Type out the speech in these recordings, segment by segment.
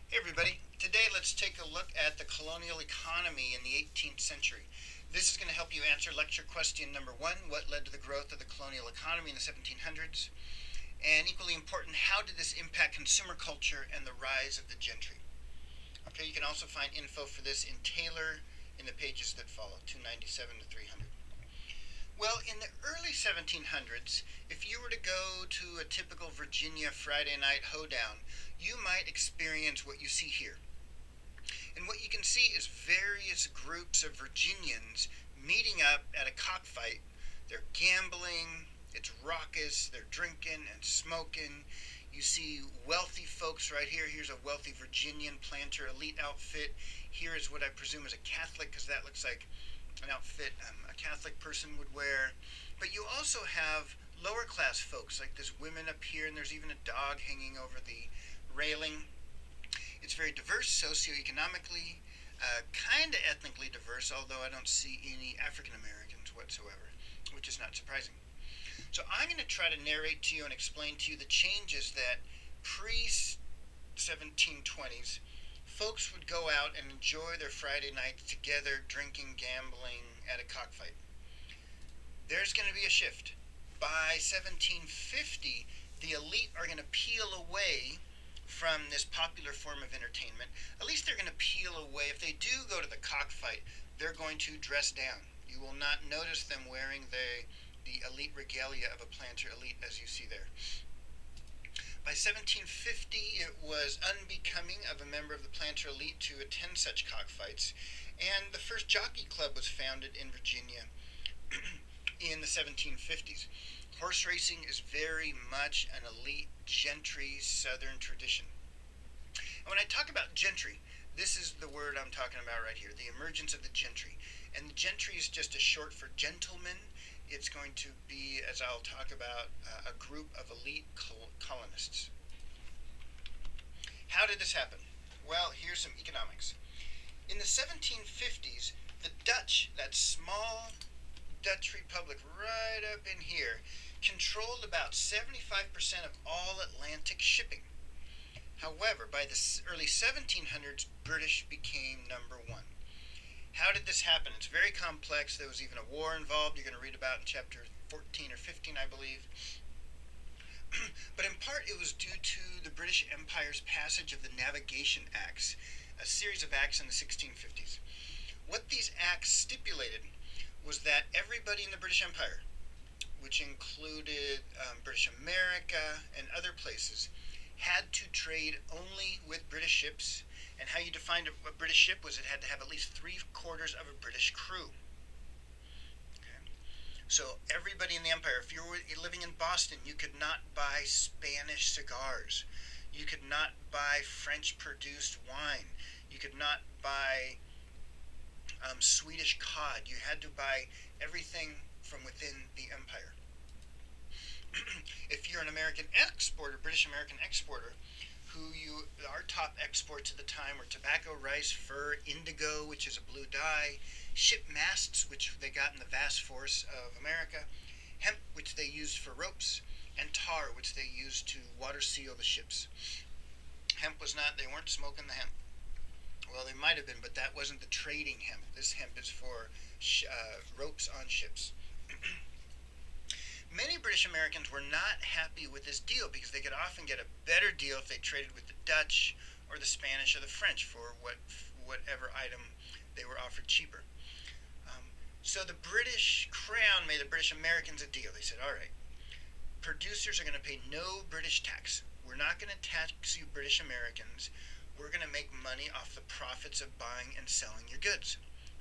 Hey everybody, today let's take a look at the colonial economy in the 18th century. This is going to help you answer lecture question number 1, what led to the growth of the colonial economy in the 1700s? And equally important, how did this impact consumer culture and the rise of the gentry? Okay, you can also find info for this in Taylor in the pages that follow, 297 to 300. Well, in the early 1700s, if you were to go to a typical Virginia Friday night hoedown, you might experience what you see here. And what you can see is various groups of Virginians meeting up at a cockfight. They're gambling, it's raucous, they're drinking and smoking. You see wealthy folks right here. Here's a wealthy Virginian planter elite outfit. Here is what I presume is a Catholic, because that looks like an outfit a Catholic person would wear. But you also have lower class folks, like there's women up here, and there's even a dog hanging over the railing. It's very diverse socioeconomically, kind of ethnically diverse, although I don't see any African Americans whatsoever, which is not surprising. So I'm going to try to narrate to you and explain to you the changes that pre 1720s folks would go out and enjoy their Friday nights together, drinking, gambling at a cockfight. There's going to be a shift. By 1750, the elite are going to peel away from this popular form of entertainment. At least they're going to peel away. If they do go to the cockfight, they're going to dress down. You will not notice them wearing the elite regalia of a planter elite, as you see there. By 1750, it was unbecoming of a member of the planter elite to attend such cockfights, and the first jockey club was founded in Virginia in the 1750s. Horse racing is very much an elite gentry southern tradition. And when I talk about gentry, this is the word I'm talking about right here, the emergence of the gentry. And the gentry is just a short for gentlemen. It's going to be, as I'll talk about, a group of elite colonists. How did this happen? Well, here's some economics. In the 1750s, the Dutch, that small Dutch Republic right up in here, controlled about 75% of all Atlantic shipping. However, by the early 1700s, British became number one. How did this happen? It's very complex. There was even a war involved. You're going to read about in chapter 14 or 15, I believe. But in part, it was due to the British Empire's passage of the Navigation Acts, a series of acts in the 1650s. What these acts stipulated was that everybody in the British Empire, which included British America and other places, had to trade only with British ships. And how you defined a British ship was it had to have at least 3/4 of a British crew. Okay. So everybody in the empire, if you were living in Boston, you could not buy Spanish cigars. You could not buy French-produced wine. You could not buy Swedish cod. You had to buy everything from within the empire. If you're an American exporter, British American exporter, our top exports at the time were tobacco, rice, fur, indigo, which is a blue dye, ship masts, which they got in the vast forests of America, hemp, which they used for ropes, and tar, which they used to water seal the ships. Hemp was not, they weren't smoking the hemp. Well, they might have been, but that wasn't the trading hemp. This hemp is for ropes on ships. Many British Americans were not happy with this deal because they could often get a better deal if they traded with the Dutch or the Spanish or the French for whatever item they were offered cheaper. So the British Crown made the British Americans a deal. They said, all right, producers are going to pay no British tax. We're not going to tax you British Americans. We're going to make money off the profits of buying and selling your goods.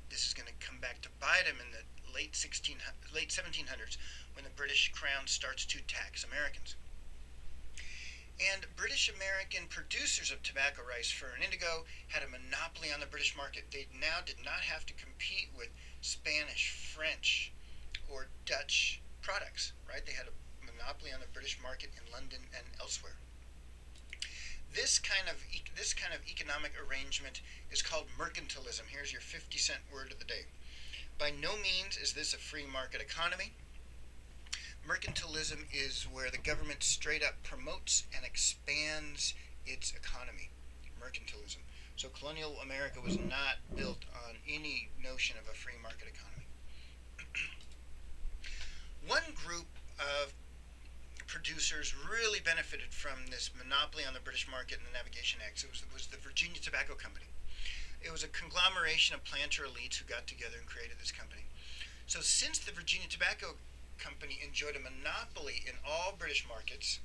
This is going to come back to bite them in the late 1700s when the British Crown starts to tax Americans. And British American producers of tobacco, rice, fur, and indigo had a monopoly on the British market. They now did not have to compete with Spanish, French, or Dutch products, right? They had a monopoly on the British market in London and elsewhere. This kind of economic arrangement is called mercantilism. Here's your 50-cent word of the day. By no means is this a free market economy. Mercantilism is where the government straight up promotes and expands its economy. mercantilism. So colonial America was not built on any notion of a free market economy. One group of producers really benefited from this monopoly on the British market and the Navigation Acts. It was the Virginia Tobacco Company. It was a conglomeration of planter elites who got together and created this company. So since the Virginia Tobacco Company enjoyed a monopoly in all British markets,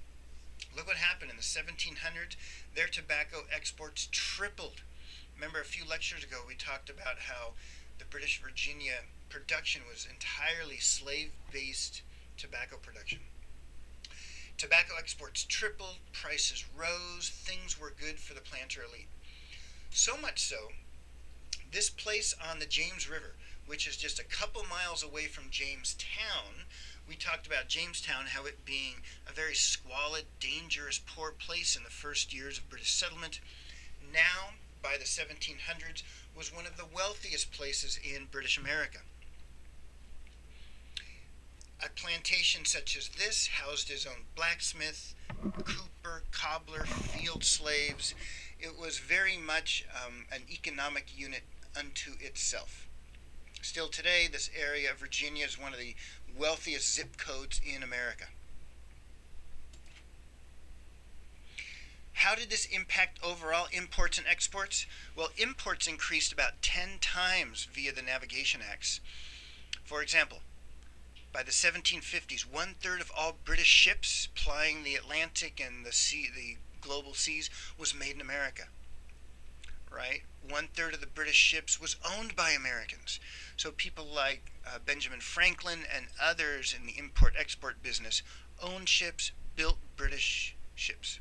look what happened in the 1700s. Their tobacco exports tripled. Remember a few lectures ago we talked about how the British Virginia production was entirely slave-based tobacco production. Tobacco exports tripled, prices rose, things were good for the planter elite. So much so, this place on the James River, which is just a couple miles away from Jamestown, we talked about Jamestown, how it being a very squalid, dangerous, poor place in the first years of British settlement. Now, by the 1700s, was one of the wealthiest places in British America. A plantation such as this housed his own blacksmith, cooper, cobbler, field slaves. It was very much an economic unit unto itself. Still today, this area of Virginia is one of the wealthiest zip codes in America. How did this impact overall imports and exports? Well, imports increased about 10 times via the Navigation Acts. For example, by the 1750s, 1/3 of all British ships plying the Atlantic and the global seas was made in America. Right? 1/3 of the British ships was owned by Americans. So people like Benjamin Franklin and others in the import-export business owned ships, built British ships.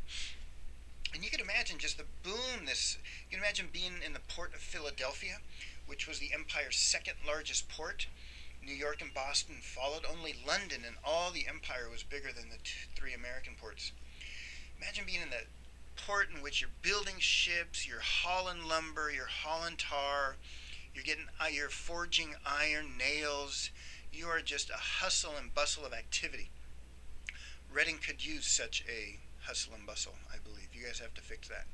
And you can imagine just the boom you can imagine being in the port of Philadelphia, which was the empire's second largest port. New York and Boston followed. Only London and all the empire was bigger than the three American ports. Imagine being in the port in which you're building ships, you're hauling lumber, you're hauling tar, you're forging iron, nails. You are just a hustle and bustle of activity. Reading could use such a hustle and bustle, I believe. You guys have to fix that.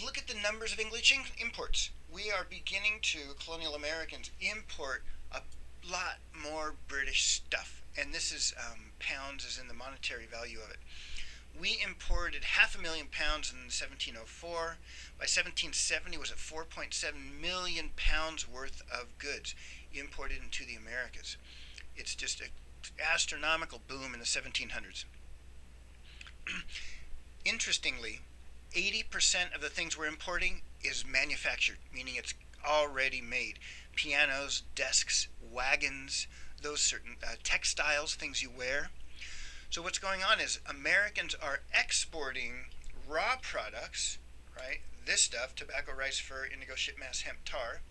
Look at the numbers of English imports. We are beginning to, colonial Americans, import a lot more British stuff. And this is pounds as in the monetary value of it. We imported 500,000 pounds in 1704. By 1770, it was at 4.7 million pounds worth of goods imported into the Americas. It's just an astronomical boom in the 1700s. Interestingly, 80% of the things we're importing is manufactured, meaning it's already made. Pianos, desks, wagons, those certain textiles, things you wear. So what's going on is Americans are exporting raw products, right? This stuff, tobacco, rice, fur, indigo, ship mass, hemp, tar,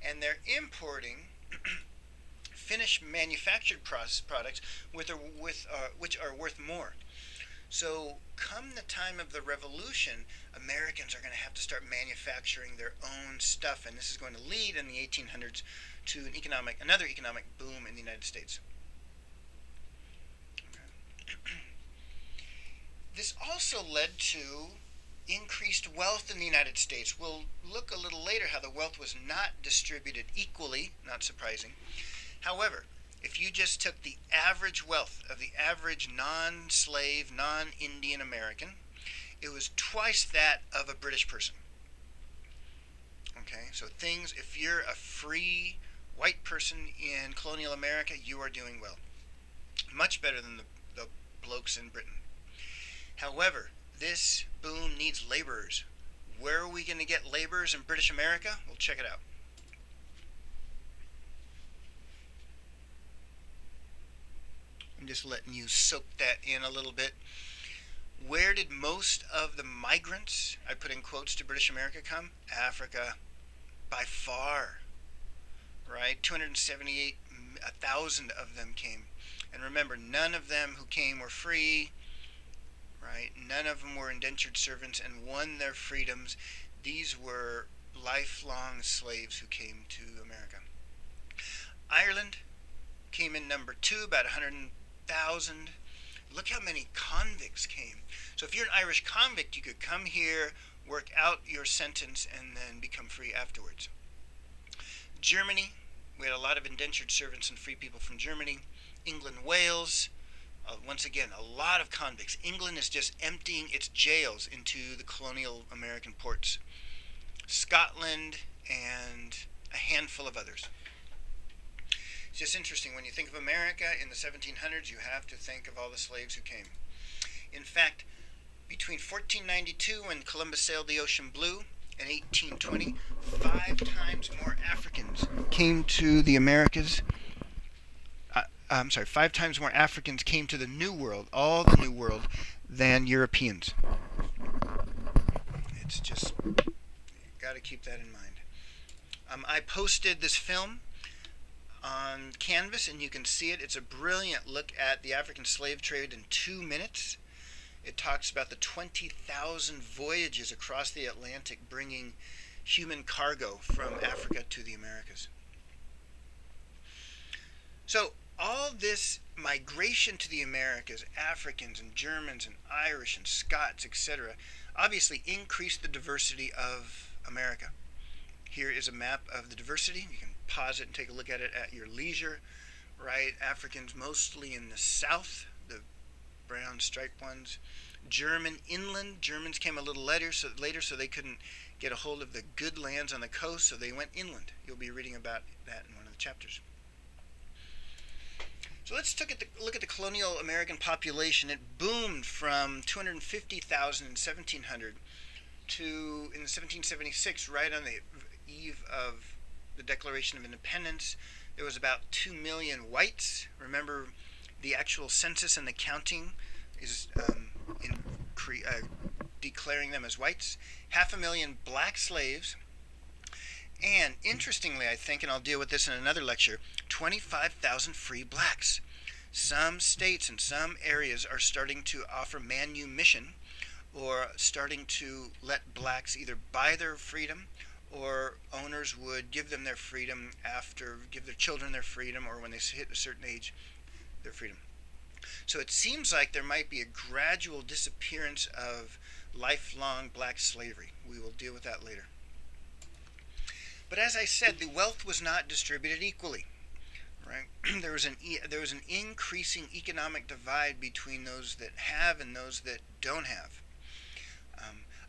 and they're importing finished manufactured products which are worth more. So come the time of the revolution, Americans are going to have to start manufacturing their own stuff, and this is going to lead in the 1800s to another economic boom in the United States. This also led to increased wealth in the United States. We'll look a little later how the wealth was not distributed equally, not surprising. However, if you just took the average wealth of the average non-slave, non-Indian American, it was twice that of a British person. Okay, so if you're a free white person in colonial America, you are doing well. Much better than the blokes in Britain. However, this boom needs laborers. Where are we going to get laborers in British America? Well, check it out. I'm just letting you soak that in a little bit. Where did most of the migrants, I put in quotes, to British America come? Africa, by far, right? 278,000 of them came. And remember, none of them who came were free, right? None of them were indentured servants and won their freedoms. These were lifelong slaves who came to America. Ireland came in number 2, about 100,000. Look how many convicts came. So if you're an Irish convict, you could come here, work out your sentence, and then become free afterwards. Germany, we had a lot of indentured servants and free people from Germany. England, Wales, once again, a lot of convicts. England is just emptying its jails into the colonial American ports. Scotland, and a handful of others. It's just interesting. When you think of America in the 1700s, you have to think of all the slaves who came. In fact, between 1492, when Columbus sailed the ocean blue, and 1820, 5 times more Africans came to the Americas. 5 times more Africans came to the New World, all the New World, than Europeans. It's just, you got to keep that in mind. I posted this film on Canvas, and you can see it. It's a brilliant look at the African slave trade in 2 minutes. It talks about the 20,000 voyages across the Atlantic bringing human cargo from Africa to the Americas. So all this migration to the Americas, Africans and Germans and Irish and Scots, etc., obviously increased the diversity of America. Here is a map of the diversity. You can pause it and take a look at it at your leisure. Right, Africans mostly in the south, the brown striped ones. German inland. Germans came a little later, so they couldn't get a hold of the good lands on the coast, so they went inland. You'll be reading about that in one of the chapters. So let's look at the colonial American population. It boomed from 250,000 in 1700 to, in 1776, right on the eve of the Declaration of Independence, there was about 2 million whites. Remember, the actual census and the counting is declaring them as whites. 500,000 black slaves. And interestingly, I think, and I'll deal with this in another lecture, 25,000 free blacks. Some states and some areas are starting to offer manumission, or starting to let blacks either buy their freedom, or owners would give them their freedom give their children their freedom, or when they hit a certain age, their freedom. So it seems like there might be a gradual disappearance of lifelong black slavery. We will deal with that later. But as I said, the wealth was not distributed equally. Right? There was an increasing economic divide between those that have and those that don't have.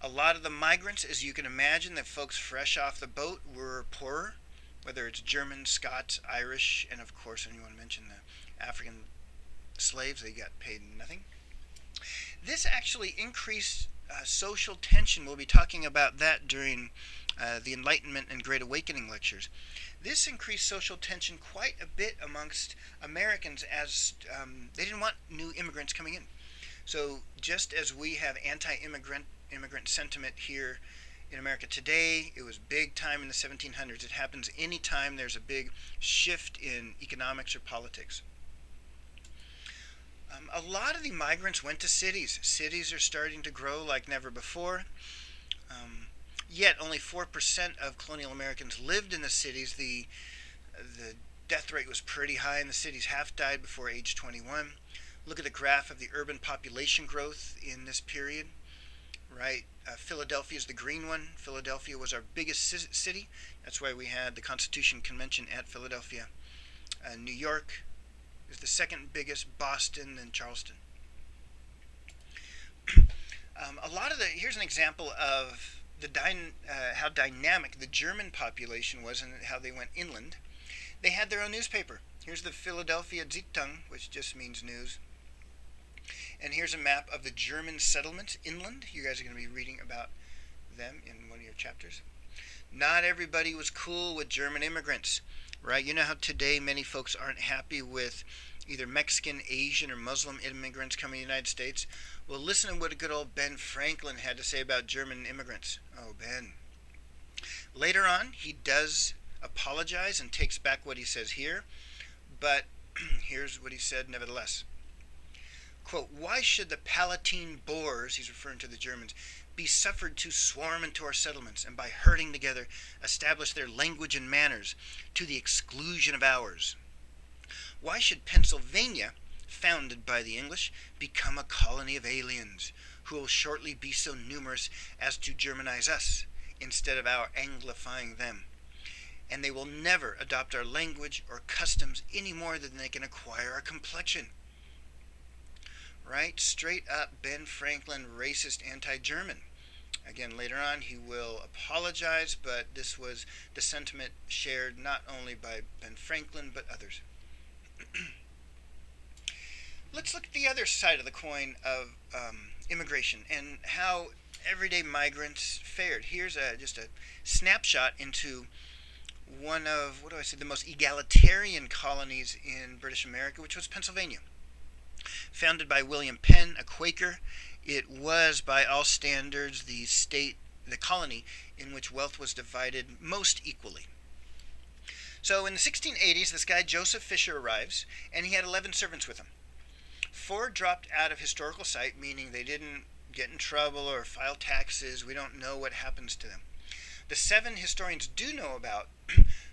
A lot of the migrants, as you can imagine, the folks fresh off the boat were poorer, whether it's Germans, Scots, Irish, and of course, anyone mentioned the African slaves, they got paid nothing. This actually increased social tension. We'll be talking about that during the Enlightenment and Great Awakening lectures. This increased social tension quite a bit amongst Americans, as they didn't want new immigrants coming in. So just as we have anti-immigrant sentiment here in America today, it was big time in the 1700s. It happens anytime there's a big shift in economics or politics. A lot of the migrants went to cities. Cities are starting to grow like never before. Yet only 4% of colonial Americans lived in the cities. The death rate was pretty high in the cities. Half died before age 21. Look at the graph of the urban population growth in this period. Right, Philadelphia is the green one. Philadelphia was our biggest city. That's why we had the Constitution Convention at Philadelphia. New York is the second biggest, Boston, and Charleston. Here's an example of how dynamic the German population was and how they went inland. They had their own newspaper. Here's the Philadelphia Zeitung, which just means news. And here's a map of the German settlements inland. You guys are going to be reading about them in one of your chapters. Not everybody was cool with German immigrants, right? You know how today many folks aren't happy with either Mexican, Asian, or Muslim immigrants coming to the United States? Well, listen to what a good old Ben Franklin had to say about German immigrants. Oh, Ben. Later on, he does apologize and takes back what he says here, but here's what he said nevertheless. Quote, "Why should the Palatine Boers," he's referring to the Germans, "be suffered to swarm into our settlements, and by herding together establish their language and manners to the exclusion of ours? Why should Pennsylvania, founded by the English, become a colony of aliens, who will shortly be so numerous as to Germanize us instead of our anglifying them. And they will never adopt our language or customs any more than they can acquire our complexion. Right? Straight up Ben Franklin, racist, anti-German. Again, later on he will apologize, but this was the sentiment shared not only by Ben Franklin but others. Let's look at the other side of the coin of immigration and how everyday migrants fared. Here's just a snapshot into one of, the most egalitarian colonies in British America, which was Pennsylvania. Founded by William Penn, a Quaker, it was, by all standards, the colony in which wealth was divided most equally. So in the 1680s, this guy Joseph Fisher arrives, and he had 11 servants with him. 4 dropped out of historical sight, meaning they didn't get in trouble or file taxes. We don't know what happens to them. The 7 historians do know about,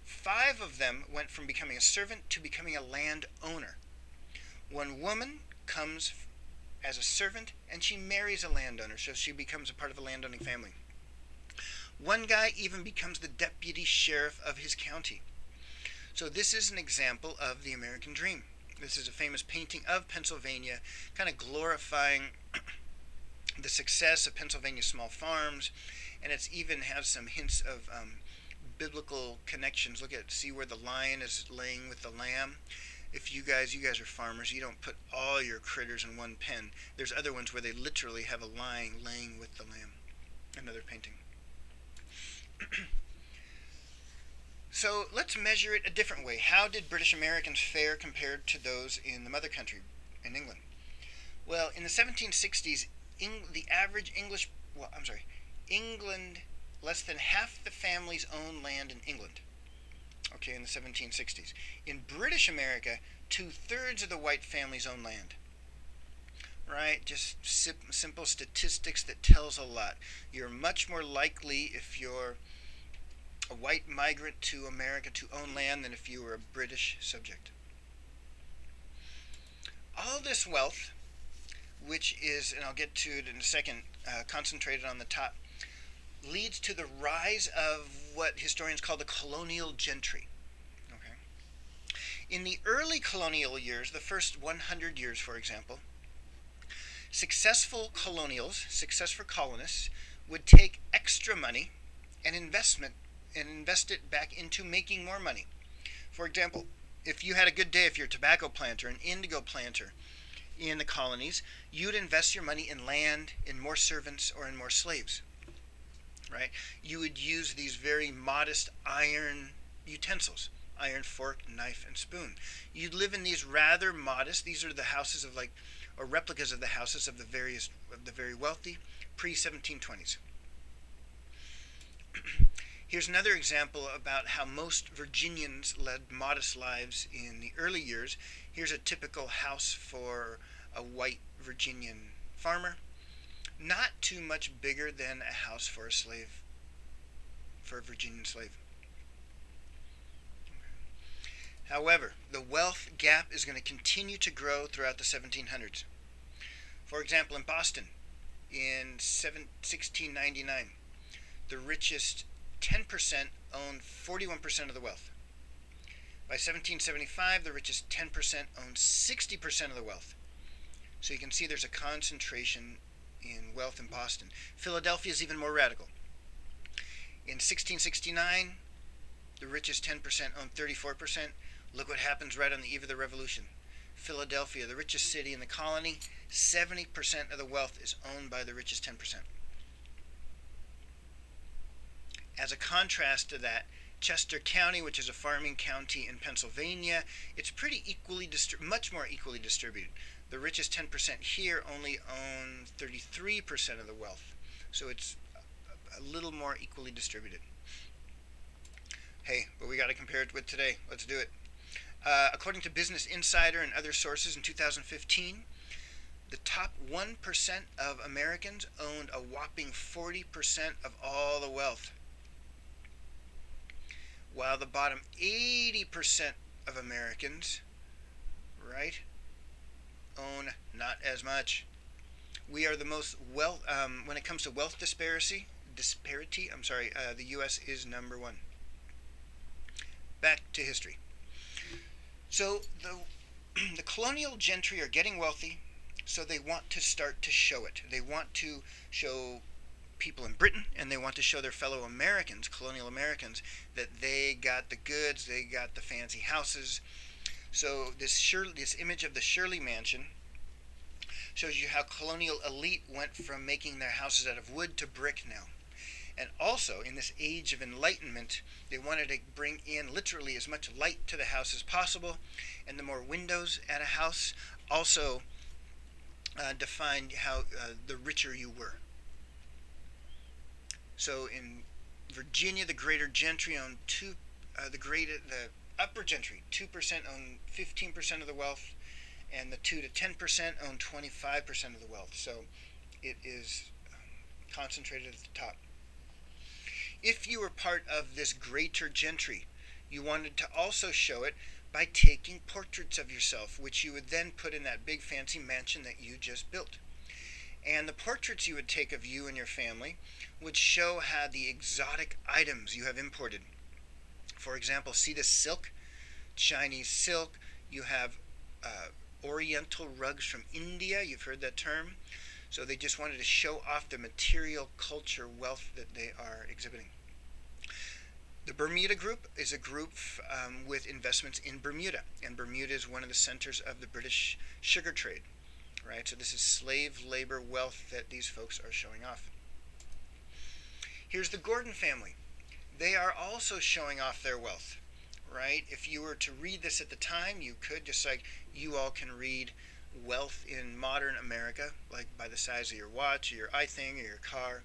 5 of them went from becoming a servant to becoming a landowner. One woman comes as a servant and she marries a landowner, so she becomes a part of a landowning family. One guy even becomes the deputy sheriff of his county. So this is an example of the American dream. This is a famous painting of Pennsylvania, kind of glorifying the success of Pennsylvania's small farms, and it's even has some hints of biblical connections. See where the lion is laying with the lamb. If you guys are farmers, you don't put all your critters in one pen. There's other ones where they literally have a lion laying with the lamb. Another painting. So let's measure it a different way. How did British Americans fare compared to those in the mother country, in England? Well, in the 1760s, England, less than half the families owned land in England. Okay, in the 1760s. In British America, 2/3 of the white families own land. Right? Just simple statistics that tells a lot. You're much more likely, if you're a white migrant to America, to own land than if you were a British subject. All this wealth, which is, and I'll get to it in a second, concentrated on the top, leads to the rise of what historians call the colonial gentry. Okay. In the early colonial years, the first 100 years, for example, successful colonists, would take extra money and invest it back into making more money. For example, if you had a good day, if you're a tobacco planter, an indigo planter in the colonies, you'd invest your money in land, in more servants, or in more slaves. Right? You would use these very modest iron utensils, iron fork, knife, and spoon. You'd live in these rather modest, these are the houses of or replicas of the houses of the very wealthy, pre-1720s. Here's another example about how most Virginians led modest lives in the early years. Here's a typical house for a white Virginian farmer. Not too much bigger than a house for a Virginian slave. However, the wealth gap is going to continue to grow throughout the 1700s. For example, in Boston, in 1699, the richest 10% owned 41% of the wealth. By 1775, the richest 10% owned 60% of the wealth. So you can see there's a concentration in wealth in Boston. Philadelphia is even more radical. In 1669, the richest 10% owned 34%. Look what happens right on the eve of the Revolution. Philadelphia, the richest city in the colony, 70% of the wealth is owned by the richest 10%. As a contrast to that, Chester County, which is a farming county in Pennsylvania, it's much more equally distributed. The richest 10% here only own 33% of the wealth. So it's a little more equally distributed. Hey, but we got to compare it with today. Let's do it. According to Business Insider and other sources in 2015, the top 1% of Americans owned a whopping 40% of all the wealth, while the bottom 80% of Americans, right, own not as much. We are the most when it comes to wealth disparity. I'm sorry. The U.S. is number one. Back to history. So the colonial gentry are getting wealthy, so they want to start to show it. They want to show people in Britain, and they want to show their fellow Americans, colonial Americans, that they got the goods, they got the fancy houses. So this image of the Shirley Mansion shows you how colonial elite went from making their houses out of wood to brick now. And also, in this age of enlightenment, they wanted to bring in literally as much light to the house as possible, and the more windows at a house also defined how the richer you were. So in Virginia, the greater gentry owned the upper gentry 2% own 15% of the wealth, and the 2 to 10% own 25% of the wealth. So it is concentrated at the top. If you were part of this greater gentry, you wanted to also show it by taking portraits of yourself, which you would then put in that big fancy mansion that you just built. And the portraits you would take of you and your family would show how the exotic items you have imported. For example, see this silk, Chinese silk. You have Oriental rugs from India. You've heard that term. So they just wanted to show off the material culture wealth that they are exhibiting. The Bermuda Group is a group with investments in Bermuda, and Bermuda is one of the centers of the British sugar trade. Right, so this is slave labor wealth that these folks are showing off. Here's the Gordon family. They are also showing off their wealth. Right? If you were to read this at the time, you could, just like you all can read wealth in modern America, like by the size of your watch, or your iThing, or your car.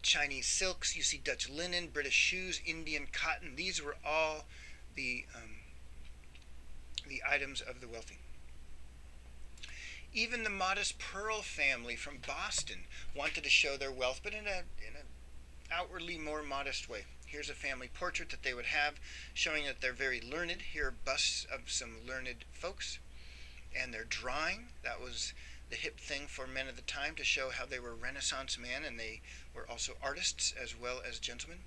Chinese silks, you see Dutch linen, British shoes, Indian cotton. These were all the items of the wealthy. Even the modest Pearl family from Boston wanted to show their wealth, but in an outwardly more modest way. Here's a family portrait that they would have, showing that they're very learned. Here are busts of some learned folks. And their drawing, that was the hip thing for men at the time, to show how they were Renaissance men, and they were also artists as well as gentlemen.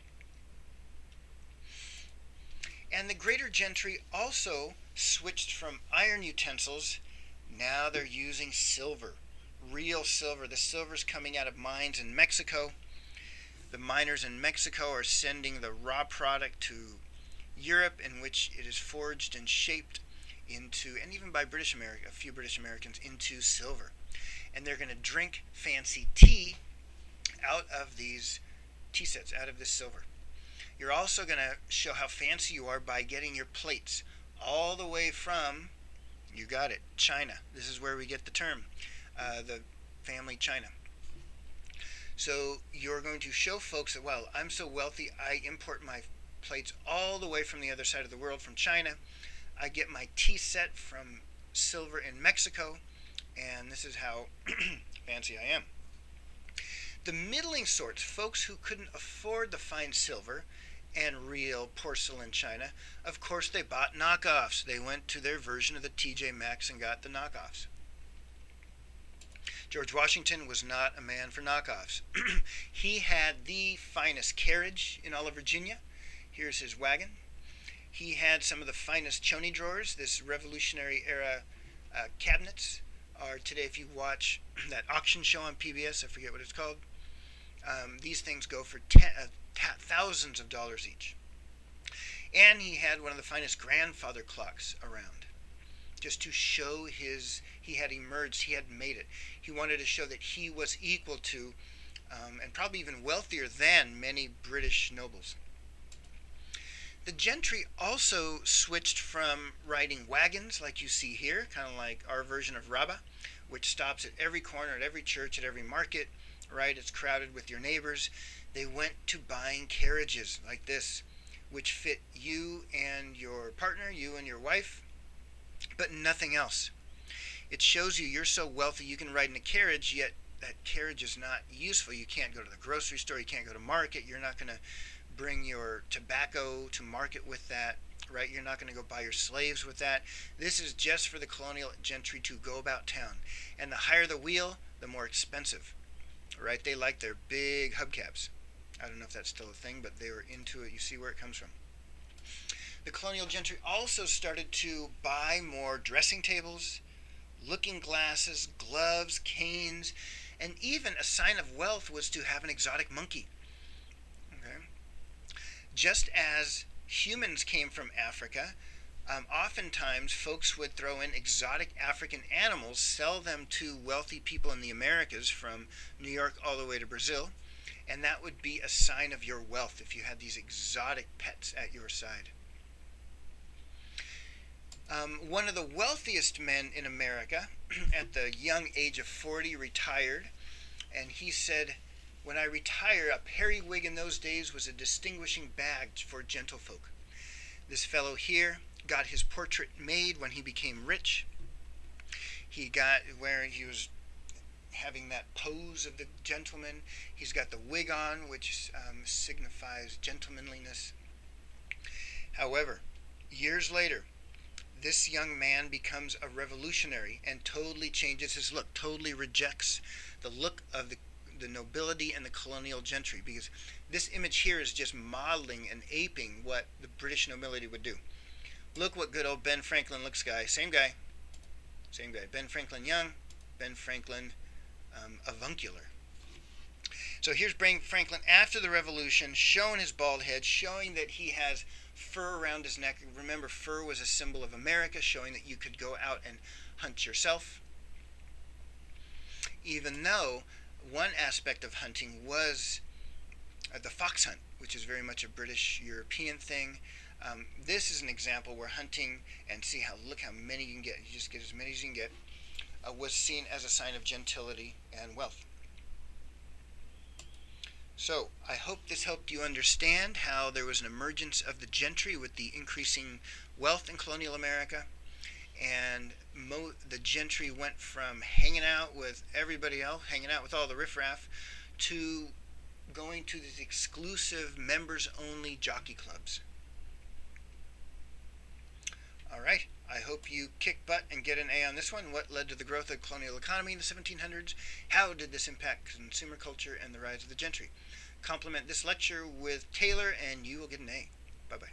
And the greater gentry also switched from iron utensils. Now they're using silver, real silver. The silver's coming out of mines in Mexico. The miners in Mexico are sending the raw product to Europe, in which it is forged and shaped into, and even by a few British Americans, into silver. And they're going to drink fancy tea out of these tea sets, out of this silver. You're also going to show how fancy you are by getting your plates all the way from, you got it, China. This is where we get the term, the family China. So you're going to show folks that, well, I'm so wealthy, I import my plates all the way from the other side of the world, from China. I get my tea set from silver in Mexico, and this is how fancy I am. The middling sorts, folks who couldn't afford the fine silver and real porcelain china, of course they bought knockoffs. They went to their version of the TJ Maxx and got the knockoffs. George Washington was not a man for knockoffs. He had the finest carriage in all of Virginia. Here's his wagon. He had some of the finest chony drawers. This Revolutionary era cabinets are today, if you watch that auction show on PBS, I forget what it's called, these things go for thousands of dollars each. And he had one of the finest grandfather clocks around, just to show he had emerged, he had made it. He wanted to show that he was equal to, and probably even wealthier than, many British nobles. The gentry also switched from riding wagons, like you see here, kind of like our version of Rabba, which stops at every corner, at every church, at every market, right? It's crowded with your neighbors. They went to buying carriages like this, which fit you and your partner, you and your wife, but nothing else. It shows you're so wealthy you can ride in a carriage, yet that carriage is not useful. You can't go to the grocery store, you can't go to market, you're not going to bring your tobacco to market with that, right? You're not going to go buy your slaves with that. This is just for the colonial gentry to go about town. And the higher the wheel, the more expensive, right? They like their big hubcaps. I don't know if that's still a thing, but they were into it. You see where it comes from. The colonial gentry also started to buy more dressing tables, looking glasses, gloves, canes, and even a sign of wealth was to have an exotic monkey. Okay? Just as humans came from Africa, oftentimes folks would throw in exotic African animals, sell them to wealthy people in the Americas from New York all the way to Brazil, and that would be a sign of your wealth if you had these exotic pets at your side. One of the wealthiest men in America, at the young age of 40, retired, and he said, "When I retire, a periwig in those days was a distinguishing badge for gentlefolk." This fellow here got his portrait made when he became rich. He got where he was having that pose of the gentleman. He's got the wig on, which signifies gentlemanliness. However, years later, this young man becomes a revolutionary and totally changes his look, totally rejects the look of the nobility and the colonial gentry, because this image here is just modeling and aping what the British nobility would do. Look what good old Ben Franklin looks, guy. Same guy. Same guy. Ben Franklin young, Ben Franklin avuncular. So here's Ben Franklin after the revolution, showing his bald head, showing that he has fur around his neck. Remember, fur was a symbol of America, showing that you could go out and hunt yourself. Even though one aspect of hunting was the fox hunt, which is very much a British European thing. This is an example where hunting, and see how, look how many you can get, you just get as many as you can get, was seen as a sign of gentility and wealth. So I hope this helped you understand how there was an emergence of the gentry with the increasing wealth in colonial America, and the gentry went from hanging out with everybody else, hanging out with all the riffraff, to going to these exclusive members-only jockey clubs. All right, I hope you kick butt and get an A on this one. What led to the growth of the colonial economy in the 1700s? How did this impact consumer culture and the rise of the gentry? Complement this lecture with Taylor and you will get an A. Bye-bye.